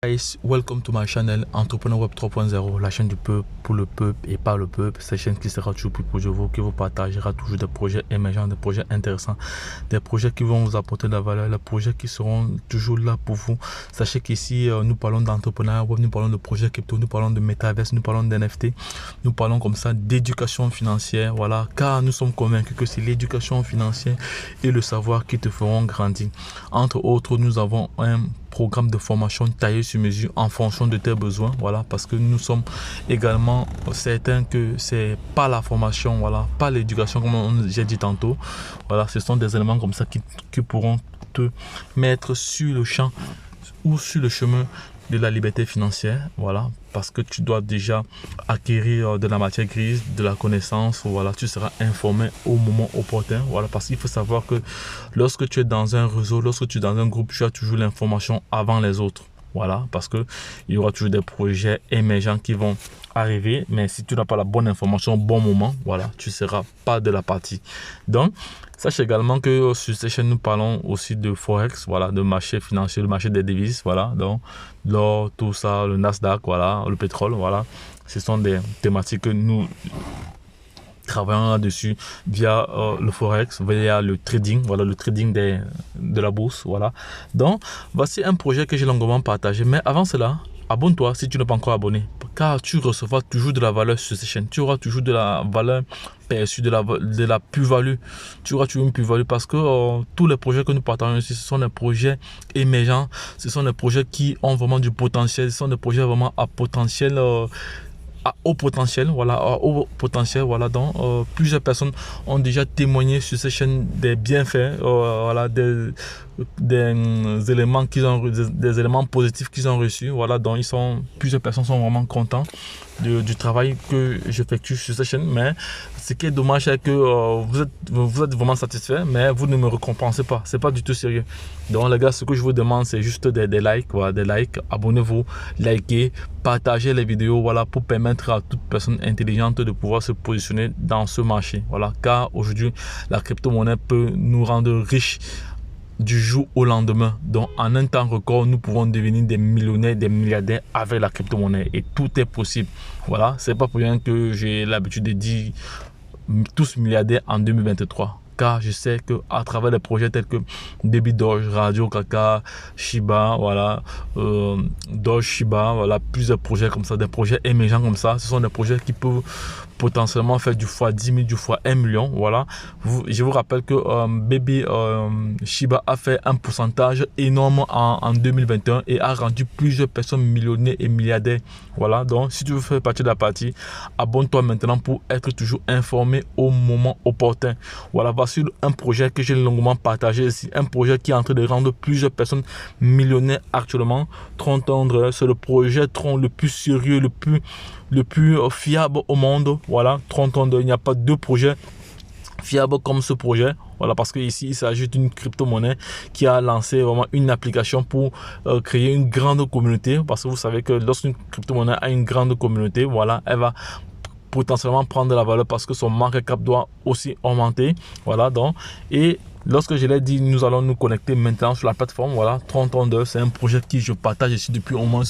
Guys, welcome to my channel Entrepreneur Web 3.0, la chaîne du peuple, pour le peuple et par le peuple. Cette chaîne qui sera toujours plus proche de vous, qui vous partagera toujours des projets émergents, des projets intéressants, des projets qui vont vous apporter de la valeur, des projets qui seront toujours là pour vous. Sachez qu'ici, nous parlons d'entrepreneuriat web, nous parlons de projets crypto, nous parlons de métaverse, nous parlons d'NFT, nous parlons comme ça d'éducation financière, voilà, car nous sommes convaincus que c'est l'éducation financière et le savoir qui te feront grandir. Entre autres, nous avons un programme de formation taillé sur mesure en fonction de tes besoins, voilà, parce que nous sommes également certains que c'est pas la formation, voilà, pas l'éducation comme j'ai dit tantôt, voilà, ce sont des éléments comme ça qui pourront te mettre sur le champ ou sur le chemin de la liberté financière, voilà, parce que tu dois déjà acquérir de la matière grise, de la connaissance, voilà, tu seras informé au moment opportun, voilà, parce qu'il faut savoir que lorsque tu es dans un réseau, lorsque tu es dans un groupe, tu as toujours l'information avant les autres, voilà, parce que il y aura toujours des projets émergents qui vont arriver, mais si tu n'as pas la bonne information au bon moment, voilà, tu ne seras pas de la partie. Donc, sache également que sur cette chaîne, nous parlons aussi de Forex, voilà, de marché financier, le marché des devises, voilà, donc l'or, tout ça, le Nasdaq, voilà, le pétrole, voilà, ce sont des thématiques que nous travaillons là-dessus via le Forex, via le trading, voilà, le trading de la bourse, voilà. Donc, voici un projet que j'ai longuement partagé, mais avant cela, abonne-toi si tu n'es pas encore abonné, car tu recevras toujours de la valeur sur cette chaîne. Tu auras toujours de la valeur perçue, de la plus-value. Tu auras toujours une plus-value parce que tous les projets que nous partageons ici, ce sont des projets émergents, ce sont des projets qui ont vraiment du potentiel, ce sont des projets vraiment à potentiel à haut potentiel, voilà, à haut potentiel, voilà. Donc plusieurs personnes ont déjà témoigné sur ces chaînes des bienfaits, voilà, des éléments qu'ils ont, des éléments positifs qu'ils ont reçus, voilà. Donc plusieurs personnes sont vraiment contents du travail que j'effectue sur cette chaîne, mais ce qui est dommage c'est que vous êtes vraiment satisfait, mais vous ne me récompensez pas, c'est pas du tout sérieux. Donc les gars, ce que je vous demande, c'est juste des likes, voilà, des likes, abonnez-vous, likez, partagez les vidéos, voilà, pour permettre à toute personne intelligente de pouvoir se positionner dans ce marché, voilà, car aujourd'hui la crypto-monnaie peut nous rendre riches du jour au lendemain. Donc en un temps record, nous pouvons devenir des millionnaires, des milliardaires avec la crypto-monnaie, et tout est possible. Voilà, c'est pas pour rien que j'ai l'habitude de dire tous milliardaires en 2023. Car je sais que à travers des projets tels que Baby Doge, Radio Kaka, Shiba, voilà, Doge, Shiba, voilà, plusieurs projets comme ça, des projets émergents comme ça, ce sont des projets qui peuvent potentiellement faire du fois 10 000, du fois 1 million, voilà. Je vous rappelle que Baby Shiba a fait un pourcentage énorme en 2021 et a rendu plusieurs personnes millionnaires et milliardaires, voilà. Donc si tu veux faire partie de la partie, abonne-toi maintenant pour être toujours informé au moment opportun. Voilà, voici un projet que j'ai longuement partagé ici, un projet qui est en train de rendre plusieurs personnes millionnaires actuellement. Tron Tendre, c'est le projet Tron le plus sérieux, le plus fiable au monde. Voilà, Tron Tendre, il n'y a pas de projet fiable comme ce projet, voilà, parce que ici il s'agit d'une crypto-monnaie qui a lancé vraiment une application pour créer une grande communauté, parce que vous savez que lorsqu'une crypto-monnaie a une grande communauté, voilà, elle va potentiellement prendre de la valeur parce que son market cap doit aussi augmenter, voilà. Donc, et lorsque je l'ai dit, nous allons nous connecter maintenant sur la plateforme, voilà, 3032, c'est un projet que je partage ici depuis au moins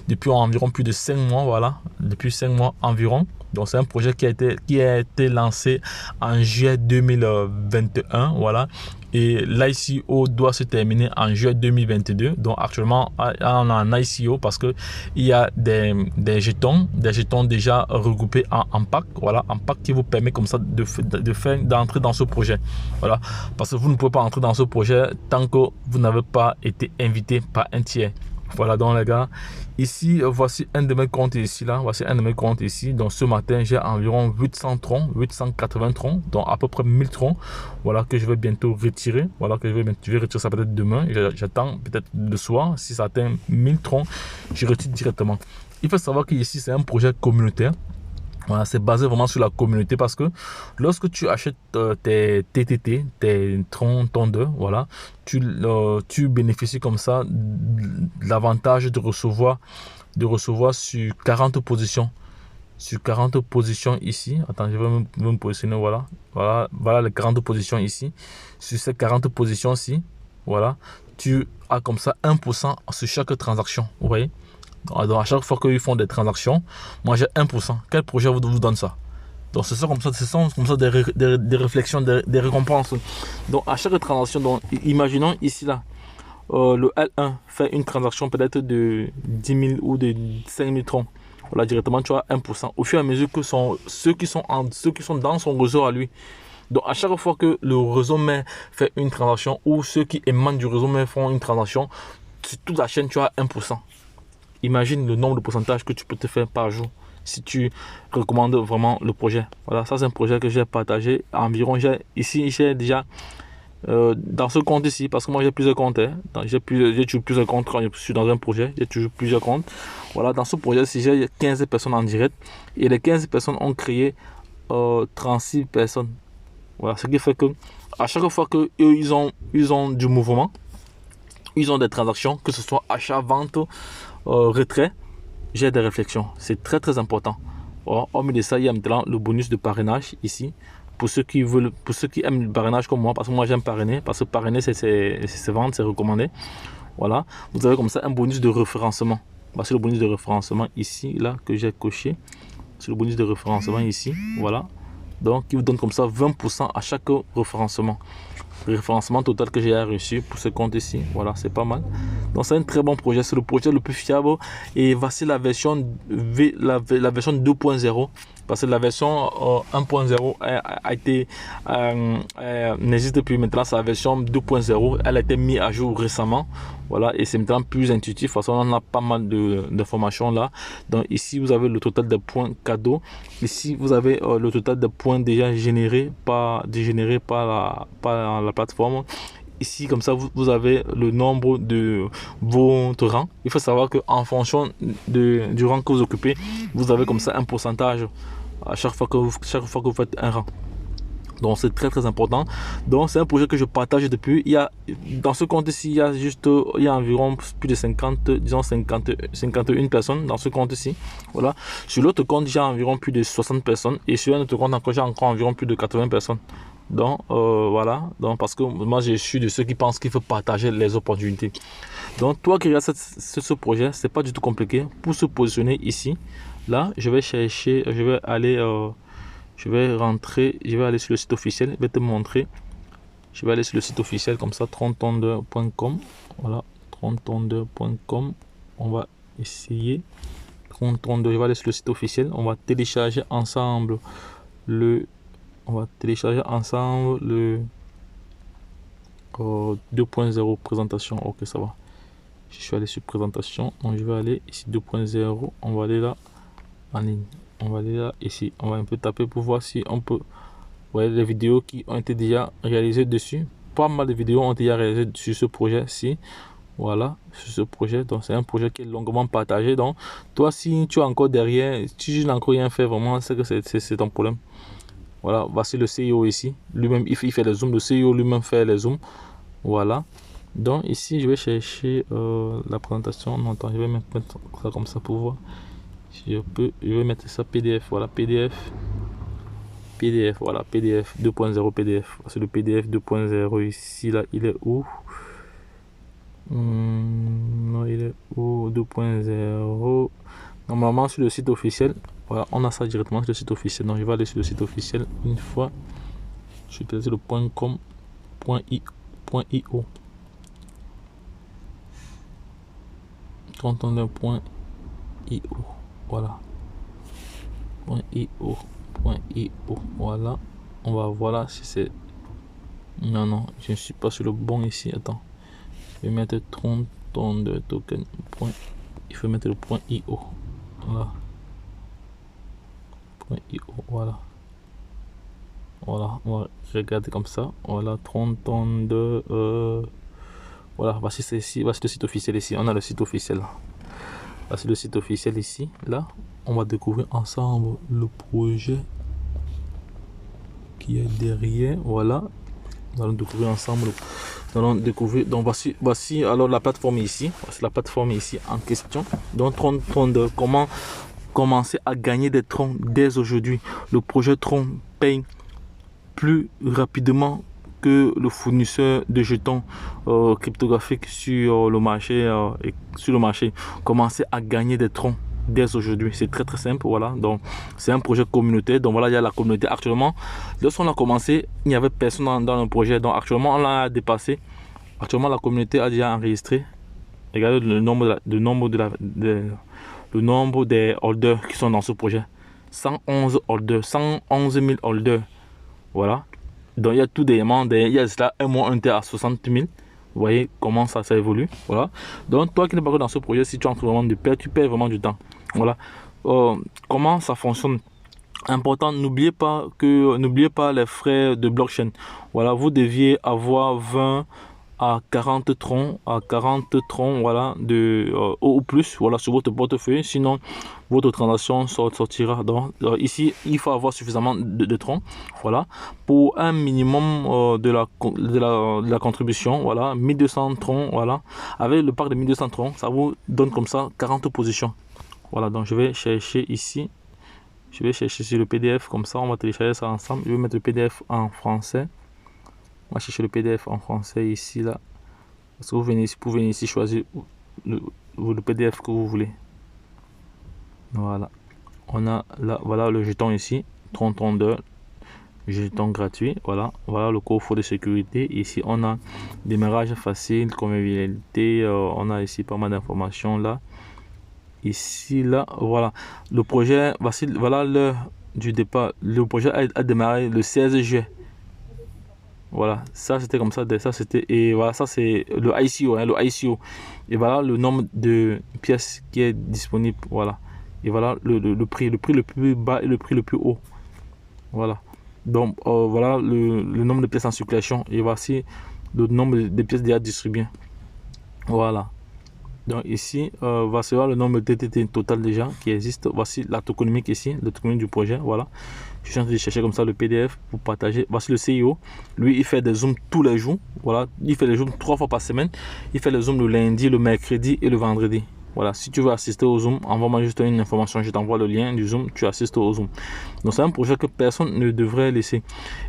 depuis environ plus de 5 mois, voilà, depuis 5 mois environ. Donc c'est un projet qui a été lancé en juillet 2021, voilà. Et l'ICO doit se terminer en juillet 2022. Donc actuellement, on est en ICO parce que il y a des jetons déjà regroupés en pack, voilà, en pack qui vous permet comme ça d'entrer dans ce projet, voilà. Parce que vous ne pouvez pas entrer dans ce projet tant que vous n'avez pas été invité par un tiers. Voilà, donc les gars, ici voici un de mes comptes ici, là, voici un de mes comptes ici. Donc ce matin j'ai environ 800 troncs, 880 troncs, donc à peu près 1000 troncs, voilà, que je vais bientôt retirer, voilà, que je vais retirer ça peut-être demain. J'attends peut-être le soir, si ça atteint 1000 troncs, je retire directement. Il faut savoir que ici c'est un projet communautaire. Voilà, c'est basé vraiment sur la communauté parce que lorsque tu achètes tes TTT, tes troncs tondeurs, voilà, tu bénéficies comme ça de l'avantage de recevoir sur 40 positions. Sur 40 positions ici. Attends, je vais me positionner, voilà. Voilà les 40 positions ici. Sur ces 40 positions-ci, voilà, tu as comme ça 1% sur chaque transaction. Vous voyez? Donc, à chaque fois qu'ils font des transactions, moi j'ai 1%. Quel projet vous donne ça? Donc, ce sont comme ça des réflexions, des récompenses. Donc, à chaque transaction, donc, imaginons ici, là, le L1 fait une transaction peut-être de 10 000 ou de 5 000 troncs. Voilà, directement, tu as 1%. Au fur et à mesure que ceux qui sont dans son réseau à lui. Donc, à chaque fois que le réseau mère fait une transaction ou ceux qui émanent du réseau mère font une transaction, sur toute la chaîne, tu as 1%. Imagine le nombre de pourcentages que tu peux te faire par jour si tu recommandes vraiment le projet. Voilà, ça c'est un projet que j'ai partagé. Environ, j'ai déjà dans ce compte ici, parce que moi j'ai plusieurs comptes. Hein. J'ai toujours plusieurs comptes quand je suis dans un projet. J'ai toujours plusieurs comptes. Voilà, dans ce projet-ci, j'ai 15 personnes en direct. Et les 15 personnes ont créé 36 personnes. Voilà, ce qui fait que à chaque fois qu'eux, ils ont du mouvement, ils ont des transactions, que ce soit achat, vente, retrait, j'ai des réflexions. C'est très très important. Hormis de ça, il y a maintenant le bonus de parrainage ici. Pour ceux qui aiment le parrainage comme moi, parce que moi j'aime parrainer, parce que parrainer c'est vendre, c'est recommandé. Voilà, vous avez comme ça un bonus de référencement. C'est le bonus de référencement ici, là, que j'ai coché. C'est le bonus de référencement ici, voilà. Donc, il vous donne comme ça 20% à chaque référencement. Le référencement total que j'ai reçu pour ce compte ici, voilà, c'est pas mal. Donc, c'est un très bon projet, c'est le projet le plus fiable. Et voici la version la version 2.0. Parce que la version 1.0 a été n'existe plus maintenant. C'est la version 2.0. Elle a été mise à jour récemment. Voilà, et c'est maintenant plus intuitif. De toute façon, on a pas mal d'informations là. Donc ici, vous avez le total de points cadeaux. Ici, vous avez le total de points déjà générés par la plateforme. Ici, comme ça, vous avez le nombre de votre rang. Il faut savoir qu'en fonction du rang que vous occupez, vous avez comme ça un pourcentage à chaque fois que vous faites un rang. Donc, c'est très très important. Donc, c'est un projet que je partage depuis. Dans ce compte-ci, il y a environ plus de 51 personnes dans ce compte-ci. Voilà. Sur l'autre compte, j'ai environ plus de 60 personnes. Et sur un autre compte, j'ai encore environ plus de 80 personnes. Donc, voilà. Donc, parce que moi, je suis de ceux qui pensent qu'il faut partager les opportunités. Donc, toi qui regardes ce projet, c'est pas du tout compliqué. Pour se positionner ici, là, je vais aller sur le site officiel. Je vais te montrer. Je vais aller sur le site officiel comme ça, 30tondeur.com. Voilà, 30tondeur.com. On va essayer. 30tondeur, je vais aller sur le site officiel. On va télécharger ensemble le 2.0 présentation. Ok, ça va. Je suis allé sur présentation. Donc, je vais aller ici 2.0. On va aller là en ligne. On va aller là ici. On va un peu taper pour voir si on peut. Vous voyez les vidéos qui ont été déjà réalisées dessus. Pas mal de vidéos ont été déjà réalisées sur ce projet-ci. Voilà, sur ce projet. Donc, c'est un projet qui est longuement partagé. Donc, toi, si tu es encore derrière, si je n'ai encore rien fait, vraiment, c'est que c'est ton problème. Voilà, voici le CEO ici. Lui-même, il fait les zooms. Le CEO lui-même fait les zooms. Voilà. Donc, ici, je vais chercher la présentation. Non, attends, je vais mettre ça comme ça pour voir. Si je peux, je vais mettre ça PDF. Voilà, PDF. Voilà, PDF 2.0 PDF. C'est le PDF 2.0 ici, là, il est où? Non, il est où? 2.0. Normalement, sur le site officiel. Voilà, on a ça directement sur le site officiel. Donc, je vais aller sur le site officiel une fois. Je vais utiliser le .com, .io. .io. Voilà. .io. Voilà. On va voir si c'est. Non, je ne suis pas sur le bon ici. Attends. Je vais mettre 30tondeur token. Il faut mettre le .io. Voilà. .io. Voilà. Voilà. On va regarder comme ça. Voilà. 30tondeur. Voilà. Voici le site officiel ici. On a le site officiel. Voici le site officiel ici. Là. On va découvrir ensemble le projet qui est derrière. Voilà. Nous allons découvrir ensemble. Nous allons découvrir. Donc voici alors la plateforme ici. Voici la plateforme ici en question. Donc Tron, comment commencer à gagner des troncs dès aujourd'hui. Le projet Tron paye plus rapidement que le fournisseur de jetons cryptographiques sur le marché commence à gagner des troncs dès aujourd'hui. C'est très très simple, voilà. Donc c'est un projet communautaire. Donc voilà, il y a la communauté actuellement. Lorsqu'on a commencé, il n'y avait personne dans le projet. Donc actuellement, on l'a dépassé. Actuellement, la communauté a déjà enregistré. Regardez le nombre des holders qui sont dans ce projet. 111 holders, 111 000 holders. Voilà. Donc il y a tout des demandes. Il y a cela, un mois, un terre à 60 000. Vous voyez comment ça évolue. Voilà. Donc toi qui n'es pas dans ce projet, si tu entres vraiment de perte, tu perds vraiment du temps. Voilà. Comment ça fonctionne? Important, n'oubliez pas les frais de blockchain. Voilà, vous deviez avoir 20 à 40 troncs, voilà, ou plus, voilà, sur votre portefeuille. Sinon, votre transaction sortira. Donc, ici, il faut avoir suffisamment de troncs, voilà, pour un minimum de la contribution, voilà, 1200 troncs, voilà. Avec le pack de 1200 troncs, ça vous donne comme ça 40 positions. Voilà, donc je vais chercher ici. Je vais chercher sur le PDF, comme ça on va télécharger ça ensemble. Je vais mettre le PDF en français. On va chercher le PDF en français ici, là. Parce que vous venez ici choisir le PDF que vous voulez. Voilà. On a là, voilà le jeton ici, 32 jeton gratuit. Voilà. Voilà le coffre de sécurité. Ici on a démarrage facile, convivialité. On a ici pas mal d'informations là. Ici, là, voilà. Le projet, voilà l'heure du départ. Le projet a démarré le 16 juillet. Voilà, ça c'était comme ça. Ça c'était, et voilà, ça c'est le ICO, hein, le ICO. Et voilà le nombre de pièces qui est disponible. Voilà. Et voilà le prix le plus bas et le prix le plus haut. Voilà. Donc, voilà le nombre de pièces en circulation. Et voici le nombre de pièces déjà distribuées. Voilà. Donc ici, voici le nombre de TTT total déjà qui existe. Voici la tokenomique ici, le tokenomique du projet. Voilà. Je suis en train de chercher comme ça le PDF pour partager. Voici le CEO. Lui, il fait des zooms tous les jours. Voilà. Il fait les zooms 3 fois par semaine. Il fait les zooms le lundi, le mercredi et le vendredi. Voilà. Si tu veux assister au zoom, envoie-moi juste une information. Je t'envoie le lien du zoom. Tu assistes au zoom. Donc c'est un projet que personne ne devrait laisser.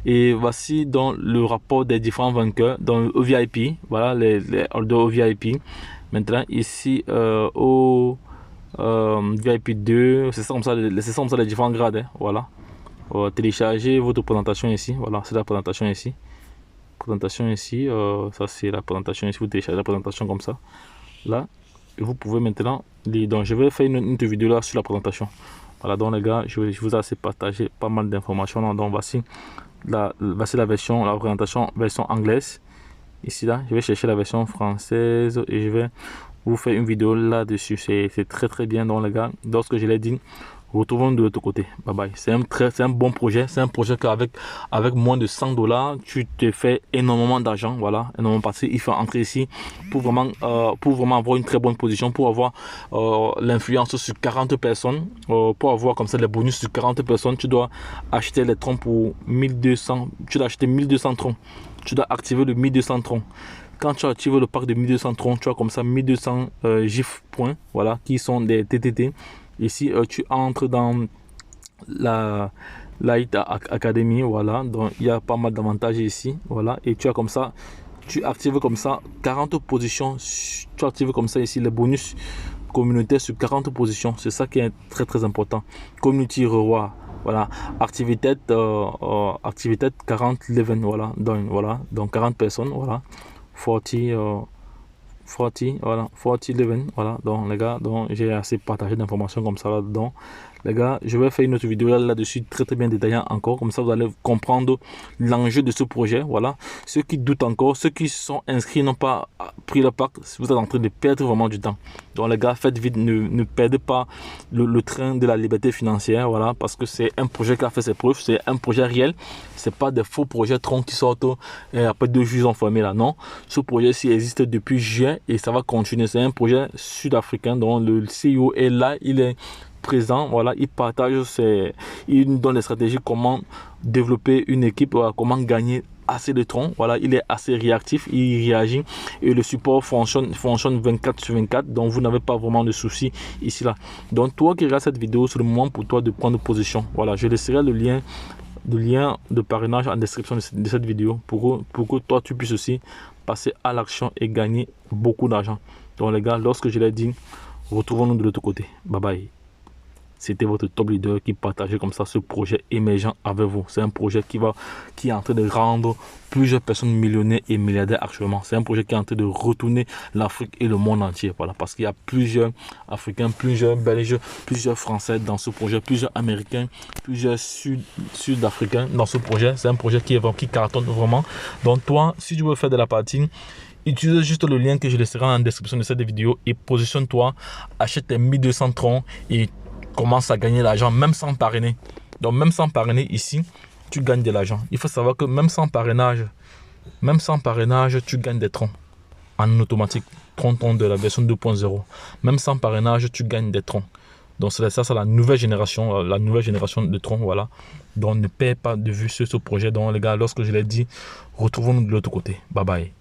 Et voici dans le rapport des différents vainqueurs dans le VIP. Voilà les holders au VIP. Maintenant ici au VIP 2, c'est ça comme ça les différents grades, hein, voilà. Téléchargez votre présentation ici, voilà, c'est la présentation ici. Ça c'est la présentation ici, vous téléchargez la présentation comme ça. Là, et vous pouvez maintenant lire. Donc je vais faire une vidéo là sur la présentation. Voilà, donc les gars, je vous ai assez partagé pas mal d'informations. Donc voici la présentation version anglaise. Ici là, je vais chercher la version française et je vais vous faire une vidéo là-dessus. C'est très très bien. Donc les gars, lorsque je l'ai dit, retrouvons de l'autre côté. Bye bye. C'est un bon projet. C'est un projet qu'avec moins de 100 $, tu te fais énormément d'argent. Voilà, énormément parce qu'il faut entrer ici pour vraiment avoir une très bonne position, pour avoir l'influence sur 40 personnes, pour avoir comme ça les bonus sur 40 personnes. Tu dois acheter les troncs pour 1200. Tu dois acheter 1200 troncs. Tu dois activer le 1200 troncs. Quand tu actives le pack de 1200 troncs, tu as comme ça 1200 GIF points, voilà, qui sont des TTT. Ici, tu entres dans la Light Academy, voilà. Donc, il y a pas mal d'avantages ici, voilà. Et tu as comme ça, tu actives comme ça 40 positions. Tu actives comme ça ici les bonus communautaires sur 40 positions. C'est ça qui est très très important. Community reward. Voilà, activité 40 11, donc 40 personnes, voilà, 40 voilà, 40 11, voilà. Donc les gars, donc j'ai assez partagé d'informations comme ça là-dedans. Les gars, je vais faire une autre vidéo là-dessus très très bien détaillée encore, comme ça vous allez comprendre l'enjeu de ce projet. Voilà, ceux qui doutent encore, ceux qui sont inscrits n'ont pas pris le pack, vous êtes en train de perdre vraiment du temps. Donc les gars, faites vite, ne perdez pas le train de la liberté financière, voilà, parce que c'est un projet qui a fait ses preuves, c'est un projet réel, c'est pas des faux projets troncs qui sortent et après 2 jours ils ont formé là, non. Ce projet-ci existe depuis juin et ça va continuer. C'est un projet sud-africain dont le CEO est là, il est présent, voilà, il partage il nous donne des stratégies, comment développer une équipe, voilà, comment gagner assez de troncs, voilà, il est assez réactif, il réagit et le support fonctionne 24/24, donc vous n'avez pas vraiment de soucis ici là. Donc toi qui regardes cette vidéo, c'est le moment pour toi de prendre position. Voilà, je laisserai le lien de lien de parrainage en description de cette vidéo pour que toi tu puisses aussi passer à l'action et gagner beaucoup d'argent. Donc les gars, lorsque je l'ai dit, retrouvons-nous de l'autre côté. Bye bye. C'était votre top leader qui partageait comme ça ce projet émergent avec vous. C'est un projet qui est en train de rendre plusieurs personnes millionnaires et milliardaires actuellement. C'est un projet qui est en train de retourner l'Afrique et le monde entier. Voilà, parce qu'il y a plusieurs Africains, plusieurs Belges, plusieurs Français dans ce projet, plusieurs Américains, plusieurs Sud-Africains dans ce projet. C'est un projet qui cartonne vraiment. Donc toi, si tu veux faire de la partie, utilise juste le lien que je laisserai en description de cette vidéo et positionne-toi, achète tes 1200 troncs et commence à gagner l'argent même sans parrainer. Donc même sans parrainer ici, tu gagnes de l'argent. Il faut savoir que même sans parrainage, tu gagnes des troncs en automatique. Tronc de la version 2.0. Même sans parrainage, tu gagnes des troncs. Donc ça c'est la nouvelle génération de troncs, voilà. Donc ne perds pas de vue sur ce projet. Donc les gars, lorsque je l'ai dit, retrouvons-nous de l'autre côté. Bye bye.